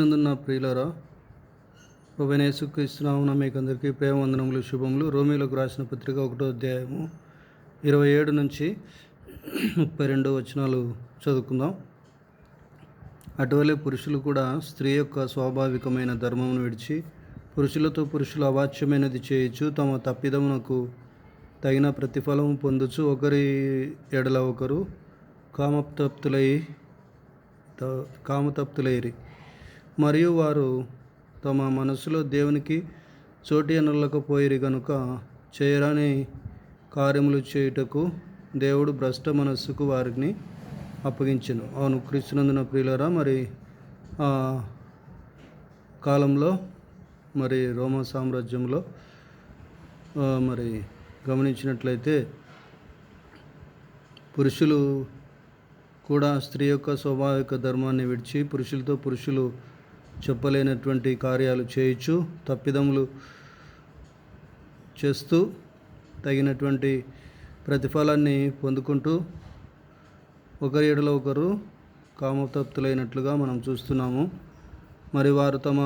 నందున్న ప్రియులారా, ప్రభువైన యేసుక్రీస్తు నామమున మీకందరికీ ప్రేమ వందనములు, శుభములు. రోమీయులకు రాసిన పత్రిక 1వ అధ్యాయము 27 నుంచి 32 వచనాలు చదువుకుందాం. అటువలే పురుషులు కూడా స్త్రీ యొక్క స్వాభావికమైన ధర్మమును విడిచి పురుషులతో పురుషులు అవాచ్యమైనది చేయొచ్చు, తమ తప్పిదమునకు తగిన ప్రతిఫలము పొందుచు ఒకరి ఎడల ఒకరు కామతప్తులైరి. మరియు వారు తమ మనసులో దేవునికి చోటి అనలేకపోయిరి గనుక చేయరాని కార్యములు చేయుటకు దేవుడు భ్రష్ట మనస్సుకు వారిని అప్పగించెను. అవును, క్రీస్తునందున ప్రియులారా, మరి ఆ కాలంలో మరి రోమా సామ్రాజ్యంలో మరి గమనించినట్లయితే పురుషులు కూడా స్త్రీ యొక్క స్వాభావిక ధర్మాన్ని విడిచి పురుషులతో పురుషులు చెప్పలేనటువంటి కార్యాలు చేయొచ్చు, తప్పిదములు చేస్తూ తగినటువంటి ప్రతిఫలాన్ని పొందుకుంటూ ఒకరి ఎడల ఒకరు కామతప్తులైనట్లుగా మనం చూస్తున్నాము. మరి వారు తమ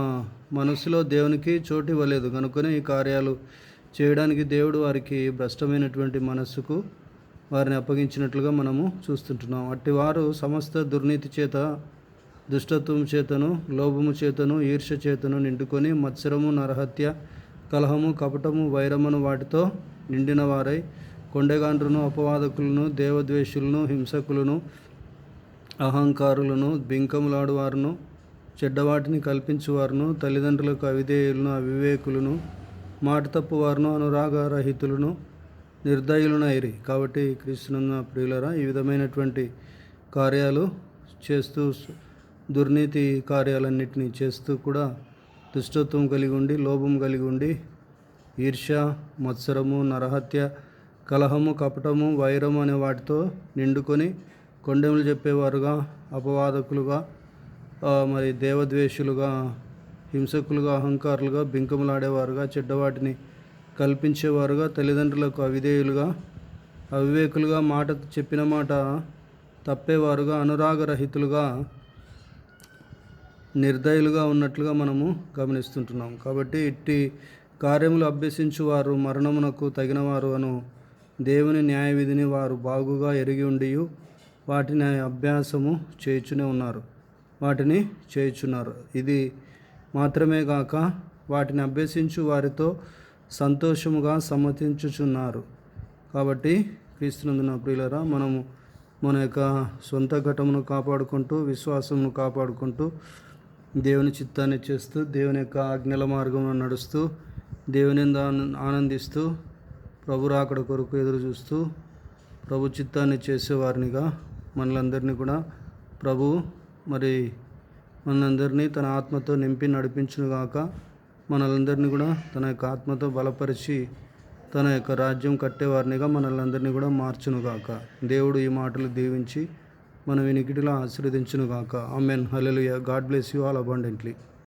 మనస్సులో దేవునికి చోటు ఇవ్వలేదు కనుకనే ఈ కార్యాలు చేయడానికి దేవుడు వారికి భ్రష్టమైనటువంటి మనస్సుకు వారిని అప్పగించినట్లుగా మనము చూస్తుంటున్నాం. అట్టి వారు సమస్త దుర్నీతి చేత, దుష్టత్వం చేతను, లోభము చేతను, ఈర్ష్య చేతను నిండుకొని మత్సరము, నరహత్య, కలహము, కపటము, వైరమును వాటితో నిండిన వారై కొండెగాండ్రును, అపవాదకులను, దేవద్వేషులను, హింసకులను, అహంకారులను, బింకములాడువారును, చెడ్డవాటిని కల్పించువారును, తల్లిదండ్రులకు అవిధేయులను, అవివేకులను, మాట తప్పువారును, అనురాగరహితులను, నిర్దయులనైరి. కాబట్టి క్రీస్తునందున ప్రియులరా, ఈ విధమైనటువంటి కార్యాలు చేస్తూ దుర్నీతి కార్యాలన్నింటినీ చేస్తూ కూడా దుష్టత్వం కలిగి ఉండి, లోభం కలిగి ఉండి, ఈర్ష్య, మత్సరము, నరహత్య, కలహము, కపటము, వైరము అనే వాటితో నిండుకొని కొండెములు చెప్పేవారుగా, అపవాదకులుగా, మరి దేవద్వేషులుగా, హింసకులుగా, అహంకారులుగా, బింకములాడేవారుగా, చెడ్డవాటిని కల్పించేవారుగా, తల్లిదండ్రులకు అవిధేయులుగా, అవివేకులుగా, మాట చెప్పిన మాట తప్పేవారుగా, అనురాగరహితులుగా, నిర్దయులుగా ఉన్నట్లుగా మనము గమనిస్తుంటున్నాం. కాబట్టి ఇట్టి కార్యములు అభ్యసించువారు మరణమునకు తగినవారు అను దేవుని న్యాయ విధిని వారు బాగుగా ఎరిగి ఉండి వాటిని అభ్యాసము చేయుచున్నారు. ఇది మాత్రమే గాక వాటిని అభ్యసించు వారితో సంతోషముగా సమ్మతించుచున్నారు. కాబట్టి క్రీస్తునందున ప్రియులరా, మనము మన యొక్క సొంత ఘటమును కాపాడుకుంటూ, విశ్వాసమును కాపాడుకుంటూ, దేవుని చిత్తాన్ని చేస్తూ, దేవుని యొక్క ఆజ్ఞల మార్గంలో నడుస్తూ, దేవుని ఆనందిస్తూ, ప్రభు రాకడ కొరకు ఎదురు చూస్తూ, ప్రభు చిత్తాన్ని చేసేవారినిగా మనలందరినీ కూడా ప్రభు మరి మనందరినీ తన ఆత్మతో నింపి నడిపించునుగాక. మనలందరినీ కూడా తన యొక్క ఆత్మతో బలపరిచి తన యొక్క రాజ్యం కట్టేవారినిగా మనలందరినీ కూడా మార్చునుగాక. దేవుడు ఈ మాటలు దీవించి మన వినికిడిలో ఆశీర్వదించునుగాక. Amen. Hallelujah. God bless you all abundantly.